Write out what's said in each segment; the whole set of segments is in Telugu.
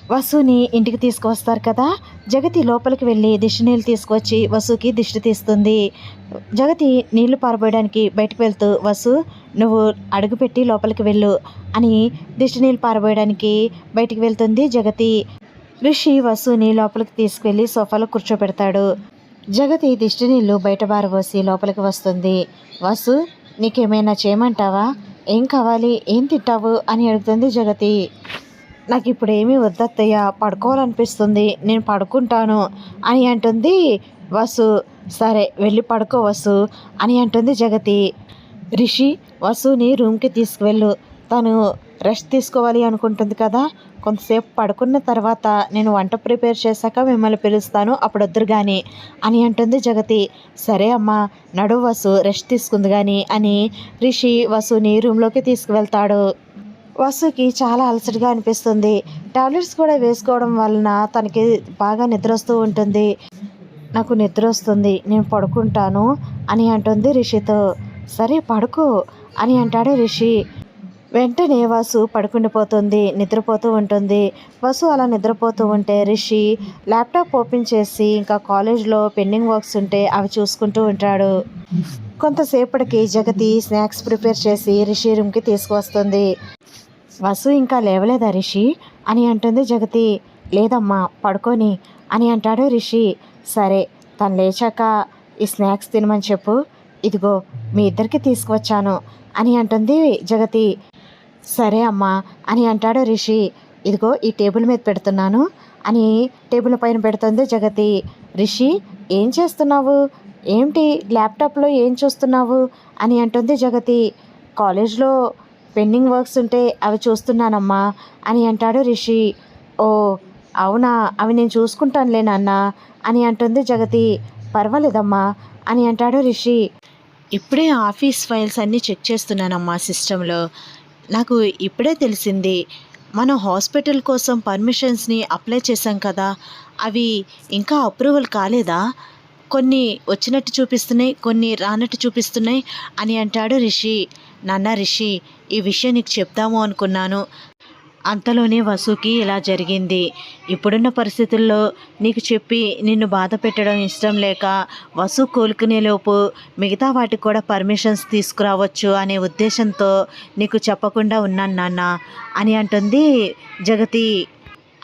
వసుని ఇంటికి తీసుకువస్తారు కదా. జగతి లోపలికి వెళ్ళి దిష్టి నీళ్ళు తీసుకొచ్చి వసుకి దిష్టి తీస్తుంది. జగతి నీళ్లు పారబోయడానికి బయటకు వెళ్తూ, వసు నువ్వు అడుగుపెట్టి లోపలికి వెళ్ళు అని దిష్టి నీళ్ళు పారబోయడానికి బయటికి వెళ్తుంది జగతి. రిషి వసుని లోపలికి తీసుకువెళ్ళి సోఫాలో కూర్చోబెడతాడు. జగతి దిష్టి నీళ్ళు బయట బారబోసి లోపలికి వస్తుంది. వసు నీకేమైనా చేయమంటావా, ఏం కావాలి, ఏం తింటావు అని అడుగుతుంది జగతి. నాకు ఇప్పుడు ఏమీ వద్దత్తయ్య, పడుకోవాలనిపిస్తుంది, నేను పడుకుంటాను అని అంటుంది వసు. సరే వెళ్ళి పడుకో వసు అని అంటుంది జగతి. రిషి వసుని రూమ్కి తీసుకువెళ్ళు, తను రెస్ట్ తీసుకోవాలి అనుకుంటుంది కదా, కొంతసేపు పడుకున్న తర్వాత నేను వంట ప్రిపేర్ చేశాక మిమ్మల్ని పిలుస్తాను, అప్పుడు వద్దురు కానీ అని అంటుంది జగతి. సరే అమ్మా నడు వసు, రెస్ట్ తీసుకుంది కానీ అని రిషి వసుని రూమ్లోకి తీసుకువెళ్తాడు. వసుకి చాలా అలసటగా అనిపిస్తుంది. టాబ్లెట్స్ కూడా వేసుకోవడం వలన తనకి బాగా నిద్ర వస్తూ ఉంటుంది. నాకు నిద్ర వస్తుంది, నేను పడుకుంటాను అని అంటుంది రిషితో. సరే పడుకో అని అంటాడు రిషి. వెంటనే వసు పడుకుండిపోతుంది, నిద్రపోతూ ఉంటుంది. వసు అలా నిద్రపోతూ ఉంటే రిషి ల్యాప్టాప్ ఓపెన్ చేసి ఇంకా కాలేజ్లో పెండింగ్ వర్క్స్ ఉంటే అవి చూసుకుంటూ ఉంటాడు. కొంతసేపటికి జగతి స్నాక్స్ ప్రిపేర్ చేసి రిషి రూమ్కి తీసుకువస్తుంది. వసు ఇంకా లేవలేదా రిషి అని అంటుంది జగతి. లేదమ్మా పడుకొని అని అంటాడు రిషి. సరే తను లేచాక ఈ స్నాక్స్ తినమని చెప్పు, ఇదిగో మీ ఇద్దరికి తీసుకువచ్చాను అని అంటుంది జగతి. సరే అమ్మా అని అంటాడు రిషి. ఇదిగో ఈ టేబుల్ మీద పెడుతున్నాను అని టేబుల్ పైన పెడుతుంది జగతి. రిషి ఏం చేస్తున్నావు, ఏంటి ల్యాప్టాప్లో ఏం చూస్తున్నావు అని అంటుంది జగతి. కాలేజ్లో పెండింగ్ వర్క్స్ ఉంటే అవి చూస్తున్నానమ్మా అని అంటాడు రిషి. ఓ అవునా, అవి నేను చూసుకుంటానులే నాన్న అని అంటుంది జగతి. పర్వాలేదమ్మా అని అంటాడు రిషి. ఇప్పుడే ఆఫీస్ ఫైల్స్ అన్నీ చెక్ చేస్తున్నానమ్మా సిస్టంలో. నాకు ఇప్పుడే తెలిసింది, మనం హాస్పిటల్ కోసం పర్మిషన్స్ని అప్లై చేశాం కదా, అవి ఇంకా అప్రూవల్ కాలేదా, కొన్ని వచ్చినట్టు చూపిస్తున్నాయి, కొన్ని రానట్టు చూపిస్తున్నాయి అని అంటాడు రిషి. నాన్న రిషి, ఈ విషయం నీకు చెప్తాము అనుకున్నాను, అంతలోనే వసుకి ఇలా జరిగింది. ఇప్పుడున్న పరిస్థితుల్లో నీకు చెప్పి నిన్ను బాధ పెట్టడం ఇష్టం లేక వసు కోలుకునేలోపు మిగతా వాటికి కూడా పర్మిషన్స్ తీసుకురావచ్చు అనే ఉద్దేశంతో నీకు చెప్పకుండా ఉన్నాను నాన్న అని అంటుంది జగతి.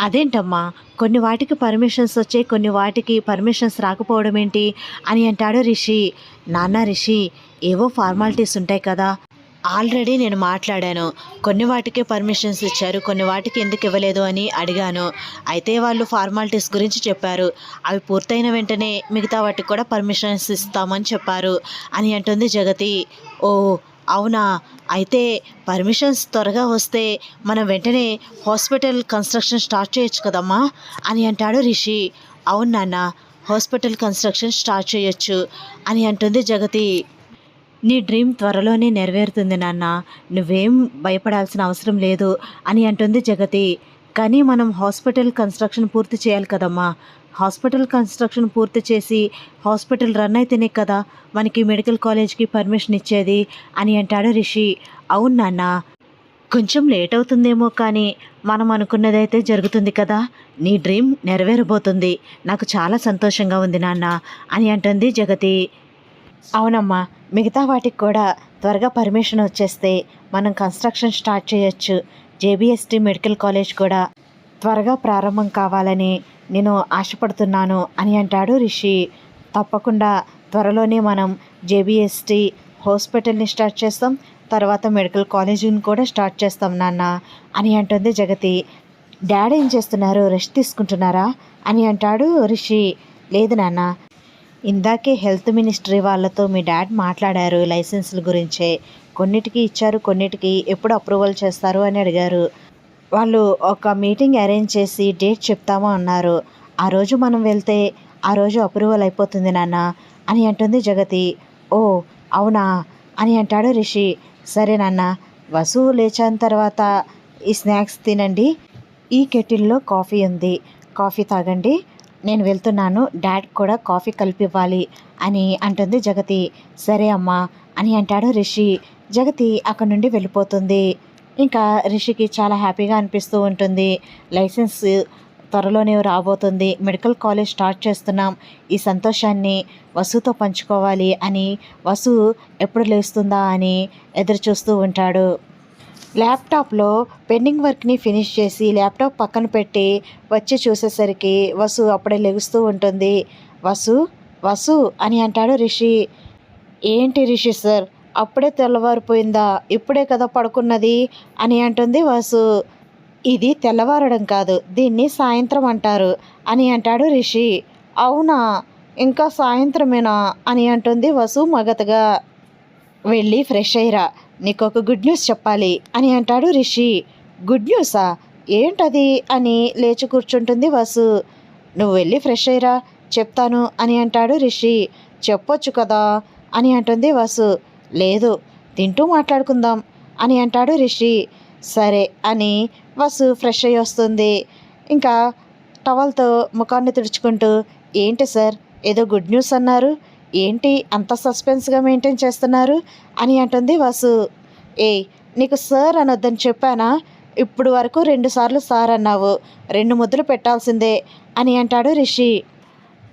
అదేంటమ్మా, కొన్ని వాటికి పర్మిషన్స్ వచ్చాయి, కొన్ని వాటికి పర్మిషన్స్ రాకపోవడం ఏంటి అని అంటాడు రిషి. నాన్న రిషి, ఏవో ఫార్మాలిటీస్ ఉంటాయి కదా, ఆల్రెడీ నేను మాట్లాడాను, కొన్ని వాటికే పర్మిషన్స్ ఇచ్చారు, కొన్ని వాటికి ఎందుకు ఇవ్వలేదు అని అడిగాను. అయితే వాళ్ళు ఫార్మాలిటీస్ గురించి చెప్పారు, అవి పూర్తయిన వెంటనే మిగతా వాటికి కూడా పర్మిషన్స్ ఇస్తామని చెప్పారు అని అంటుంది జగతి. ఓ అవునా, అయితే పర్మిషన్స్ త్వరగా వస్తే మనం వెంటనే హాస్పిటల్ కన్స్ట్రక్షన్ స్టార్ట్ చేయొచ్చు కదమ్మా అని అంటాడు రిషి. అవును నాన్న, హాస్పిటల్ కన్స్ట్రక్షన్ స్టార్ట్ చేయొచ్చు అని అంటుంది జగతి. నీ డ్రీమ్ త్వరలోనే నెరవేరుతుంది నాన్న, నువ్వేం భయపడాల్సిన అవసరం లేదు అని అంటుంది జగతి. కానీ మనం హాస్పిటల్ కన్స్ట్రక్షన్ పూర్తి చేయాలి కదమ్మా, హాస్పిటల్ కన్స్ట్రక్షన్ పూర్తి చేసి హాస్పిటల్ రన్ అయితేనే కదా మనకి మెడికల్ కాలేజ్కి పర్మిషన్ ఇచ్చేది అని అంటాడు రిషి. అవును నాన్న, కొంచెం లేట్ అవుతుందేమో కానీ మనం అనుకున్నదైతే జరుగుతుంది కదా, నీ డ్రీమ్ నెరవేరబోతుంది, నాకు చాలా సంతోషంగా ఉంది నాన్న అని అంటుంది జగతి. అవునమ్మా, మిగతా వాటికి కూడా త్వరగా పర్మిషన్ వచ్చేస్తే మనం కన్స్ట్రక్షన్ స్టార్ట్ చేయొచ్చు. జేబీఎస్టీ మెడికల్ కాలేజ్ కూడా త్వరగా ప్రారంభం కావాలని నేను ఆశపడుతున్నాను అని అంటాడు రిషి. తప్పకుండా త్వరలోనే మనం జేబీఎస్టీ హాస్పిటల్ని స్టార్ట్ చేస్తాం, తర్వాత మెడికల్ కాలేజీని కూడా స్టార్ట్ చేస్తాం నాన్న అని అంటుంది జగతి. డాడీ ఏం చేస్తున్నారు, రెస్ట్ తీసుకుంటున్నారా అని అంటాడు రిషి. లేదు నాన్న, ఇందాకే హెల్త్ మినిస్ట్రీ వాళ్ళతో మీ డాడ్ మాట్లాడారు లైసెన్సుల గురించే, కొన్నిటికి ఇచ్చారు, కొన్నిటికి ఎప్పుడు అప్రూవల్ చేస్తారు అని అడిగారు. వాళ్ళు ఒక మీటింగ్ అరేంజ్ చేసి డేట్ చెప్తామో అన్నారు, ఆ రోజు మనం వెళ్తే ఆ రోజు అప్రూవల్ అయిపోతుంది నాన్న అని అంటుంది జగతి. ఓ అవునా అని అంటాడు రిషి. సరే నాన్న, వసు లేచిన తర్వాత ఈ స్నాక్స్ తినండి, ఈ కెటిల్లో కాఫీ ఉంది, కాఫీ తాగండి, నేను వెళ్తున్నాను, డాడ్ కూడా కాఫీ కలిపివ్వాలి అని అంటుంది జగతి. సరే అమ్మా అని అంటాడు రిషి. జగతి అక్కడి నుండి వెళ్ళిపోతుంది. ఇంకా రిషికి చాలా హ్యాపీగా అనిపిస్తూ ఉంటుంది. లైసెన్స్ త్వరలోనే రాబోతుంది, మెడికల్ కాలేజ్ స్టార్ట్ చేస్తున్నాం, ఈ సంతోషాన్ని వసుతో పంచుకోవాలి అని వసు ఎప్పుడు లేస్తుందా అని ఎదురు చూస్తూ ఉంటాడు. ల్యాప్టాప్లో పెండింగ్ వర్క్ని ఫినిష్ చేసి ల్యాప్టాప్ పక్కన పెట్టి వచ్చి చూసేసరికి వసు అప్పుడే లెగుస్తూ ఉంటుంది. వసు వసు అని అంటాడు రిషి. ఏంటి రిషి సార్, అప్పుడే తెల్లవారిపోయిందా, ఇప్పుడే కదా పడుకున్నది అని అంటుంది వసు. ఇది తెల్లవారడం కాదు, దీన్ని సాయంత్రం అంటారు అని అంటాడు రిషి. అవునా, ఇంకా సాయంత్రమేనా అని అంటుంది వసు మగతగా. వెళ్ళి ఫ్రెష్ అయ్యిరా, నీకొక గుడ్ న్యూస్ చెప్పాలి అని అంటాడు రిషి. గుడ్ న్యూసా, ఏంటది అని లేచి కూర్చుంటుంది వసు. నువ్వు వెళ్ళి ఫ్రెష్ అయ్యిరా, చెప్తాను అని అంటాడు రిషి. చెప్పొచ్చు కదా అని అంటుంది వసు. లేదు, తింటూ మాట్లాడుకుందాం అని అంటాడు రిషి. సరే అని వసు ఫ్రెష్ అయ్యి వస్తుంది. ఇంకా టవల్తో ముఖాన్ని తుడుచుకుంటూ, ఏంటి సార్ ఏదో గుడ్ న్యూస్ అన్నారు, ఏంటి అంత సస్పెన్స్గా మెయింటైన్ చేస్తున్నారు అని అంటుంది వసు. ఏయ్, నీకు సార్ అనొద్దని చెప్పానా, ఇప్పుడు వరకు 2 సార్లు సార్ అన్నావు, 2 ముద్దులు పెట్టాల్సిందే అని అంటాడు రిషి.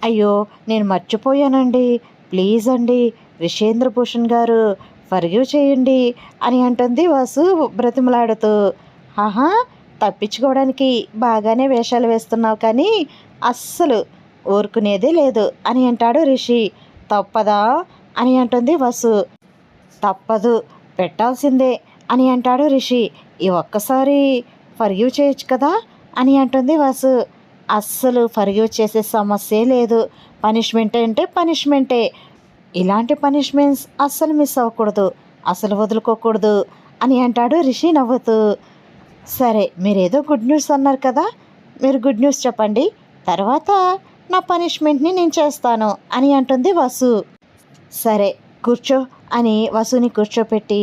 అయ్యో నేను మర్చిపోయానండి, ప్లీజ్ అండి రిషేంద్రభూషణ్ గారు, ఫర్గివ్ చేయండి అని అంటుంది వసు బ్రతిమలాడుతూ. ఆహా, తప్పించుకోవడానికి బాగానే వేషాలు వేస్తున్నావు కానీ అస్సలు ఊరుకునేదే లేదు అని అంటాడు రిషి. తప్పదా అని అంటుంది వసు. తప్పదు, పెట్టాల్సిందే అని అంటాడు రిషి. ఈ ఒక్కసారి ఫర్గివ్ చేయొచ్చు కదా అని అంటుంది వసు. అస్సలు ఫర్గివ్ చేసే సమస్యే లేదు, పనిష్మెంట్ అంటే పనిష్మెంటే, ఇలాంటి పనిష్మెంట్స్ అస్సలు మిస్ అవ్వకూడదు, అసలు వదులుకోకూడదు అని అంటాడు రిషి నవ్వుతూ. సరే, మీరేదో గుడ్ న్యూస్ అన్నారు కదా, మీరు గుడ్ న్యూస్ చెప్పండి, తర్వాత నా పనిష్మెంట్ని నేను చేస్తాను అని అంటుంది వసు. సరే కూర్చో అని వసుని కూర్చోపెట్టి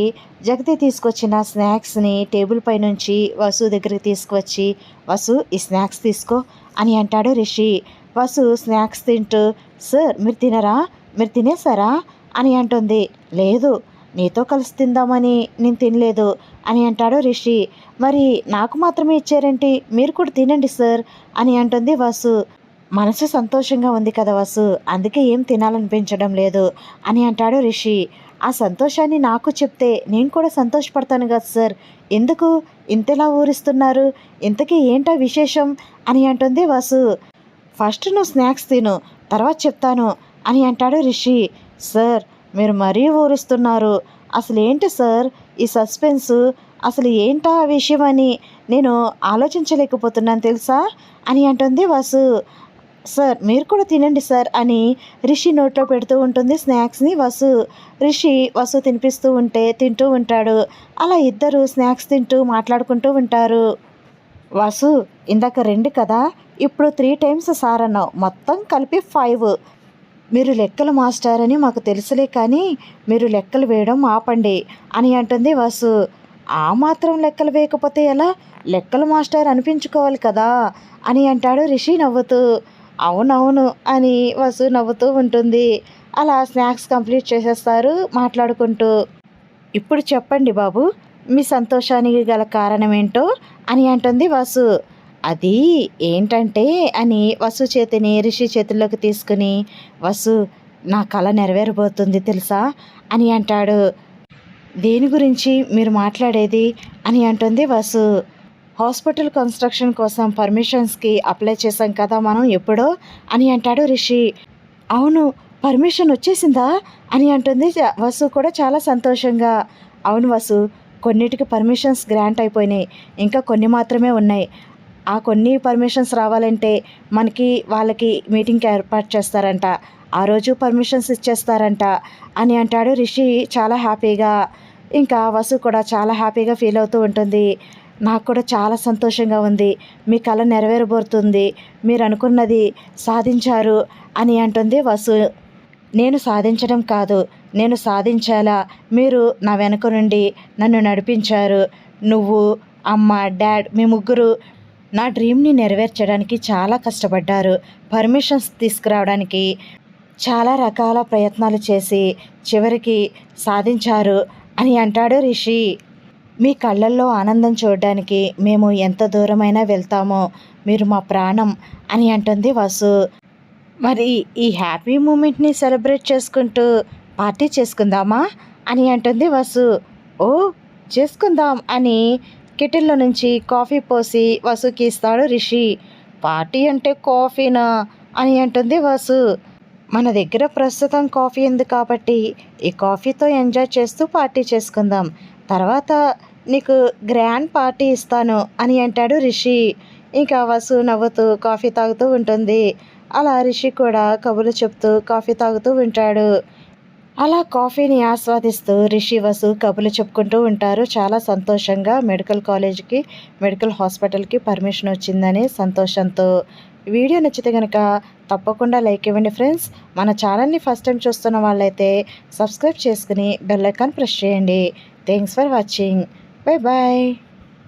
జగతి తీసుకొచ్చిన స్నాక్స్ని టేబుల్ పై నుంచి వసు దగ్గరికి తీసుకువచ్చి, వసు ఈ స్నాక్స్ తీసుకో అని అంటాడు రిషి. వసు స్నాక్స్ తింటూ, సార్ మీరు తినరా, మీరు తినేసారా అని అంటుంది. లేదు, నీతో కలిసి తిందామని నేను తినలేదు అని అంటాడు రిషి. మరి నాకు మాత్రమే ఇచ్చారేంటి, మీరు కూడా తినండి సార్ అని అంటుంది వసు. మనసు సంతోషంగా ఉంది కదా వసు, అందుకే ఏం తినాలనిపించడం లేదు అని అంటాడు రిషి. ఆ సంతోషాన్ని నాకు చెప్తే నేను కూడా సంతోషపడతాను కదా సార్, ఎందుకు ఇంతలా ఊరిస్తున్నారు, ఇంతకీ ఏంటా విశేషం అని అంటుంది వసు. ఫస్ట్ నువ్వు స్నాక్స్ తిను, తర్వాత చెప్తాను అని అంటాడు రిషి. సార్ మీరు మరీ ఊరుస్తున్నారు, అసలు ఏంటి సార్ ఈ సస్పెన్సు, అసలు ఏంటా ఆ విషయం అని నేను ఆలోచించలేకపోతున్నాను తెలుసా అని అంటుంది వసు. సార్ మీరు కూడా తినండి సార్ అని రిషి నోట్లో పెడుతూ ఉంటుంది స్నాక్స్ని వసు. రిషి వసు తినిపిస్తూ ఉంటే తింటూ ఉంటాడు. అలా ఇద్దరు స్నాక్స్ తింటూ మాట్లాడుకుంటూ ఉంటారు. వసు, ఇందాక 2 కదా, ఇప్పుడు 3 టైమ్స్ సార్ అన్నావు, మొత్తం కలిపి 5. మీరు లెక్కలు మాస్టర్ అని మాకు తెలుసులే కానీ మీరు లెక్కలు వేయడం ఆపండి అని అంటుంది వసు. ఆ మాత్రం లెక్కలు వేయకపోతే ఎలా, లెక్కలు మాస్టర్ అనిపించుకోవాలి కదా అని అంటాడు రిషి నవ్వుతూ. అవునవును అని వసు నవ్వుతూ ఉంటుంది. అలా స్నాక్స్ కంప్లీట్ చేసేస్తారు మాట్లాడుకుంటూ. ఇప్పుడు చెప్పండి బాబు, మీ సంతోషానికి గల కారణం ఏంటో అని అంటుంది వసు. అది ఏంటంటే అని వసు చేతిని రిషి చేతుల్లోకి తీసుకుని, వసు నా కల నెరవేరబోతుంది తెలుసా అని అంటాడు. దేని గురించి మీరు మాట్లాడేది అని అంటుంది వసు. హాస్పిటల్ కన్స్ట్రక్షన్ కోసం పర్మిషన్స్కి అప్లై చేశాం కదా మనం ఎప్పుడో అని అంటాడు రిషి. అవును, పర్మిషన్ వచ్చేసిందా అని అంటుంది వసు కూడా చాలా సంతోషంగా. అవును వసు, కొన్నిటికి పర్మిషన్స్ గ్రాంట్ అయిపోయినాయి, ఇంకా కొన్ని మాత్రమే ఉన్నాయి. ఆ కొన్ని పర్మిషన్స్ రావాలంటే మనకి వాళ్ళకి మీటింగ్కి ఏర్పాటు చేస్తారంట, ఆ రోజు పర్మిషన్స్ ఇచ్చేస్తారంట అని అంటాడు రిషి చాలా హ్యాపీగా. ఇంకా వసు కూడా చాలా హ్యాపీగా ఫీల్ అవుతూ ఉంటుంది. నాకు కూడా చాలా సంతోషంగా ఉంది, మీ కల నెరవేరబోతుంది, మీరు అనుకున్నది సాధించారు అని అంటుంది వసు. నేను సాధించడం కాదు, నేను సాధించాలా, మీరు నా వెనుక నుండి నన్ను నడిపించారు, నువ్వు, అమ్మ, డాడ్, మీ ముగ్గురు నా డ్రీమ్ని నెరవేర్చడానికి చాలా కష్టపడ్డారు, పర్మిషన్స్ తీసుకురావడానికి చాలా రకాల ప్రయత్నాలు చేసి చివరికి సాధించారు అని అంటాడు రిషి. మీ కళ్ళల్లో ఆనందం చూడడానికి మేము ఎంత దూరమైనా వెళ్తామో, మీరు మా ప్రాణం అని అంటుంది వసు. మరి ఈ హ్యాపీ మూమెంట్ని సెలబ్రేట్ చేసుకుంటూ పార్టీ చేసుకుందామా అని అంటుంది వసు. ఓ చేసుకుందాం అని కెటిల్లో నుంచి కాఫీ పోసి వసుకి ఇస్తాడు రిషి. పార్టీ అంటే కాఫీనా అని అంటుంది వసు. మన దగ్గర ప్రస్తుతం కాఫీ ఉంది కాబట్టి ఈ కాఫీతో ఎంజాయ్ చేస్తూ పార్టీ చేసుకుందాం, తర్వాత నీకు గ్రాండ్ పార్టీ ఇస్తాను అని అంటాడు రిషి. ఇంకా వసు నవ్వుతూ కాఫీ తాగుతూ ఉంటుంది. అలా రిషి కూడా కబుర్లు చెప్తూ కాఫీ తాగుతూ ఉంటాడు. అలా కాఫీని ఆస్వాదిస్తూ రిషి వసు కబుర్లు చెప్పుకుంటూ ఉంటారు. చాలా సంతోషంగా మెడికల్ హాస్పిటల్కి పర్మిషన్ వచ్చిందని సంతోషంతో. వీడియో నచ్చితే కనుక తప్పకుండా లైక్ ఇవ్వండి ఫ్రెండ్స్. మన ఛానల్ని ఫస్ట్ టైం చూస్తున్న వాళ్ళైతే సబ్స్క్రైబ్ చేసుకుని బెల్ ఐకాన్ ప్రెస్ చేయండి. Thanks for watching. Bye bye.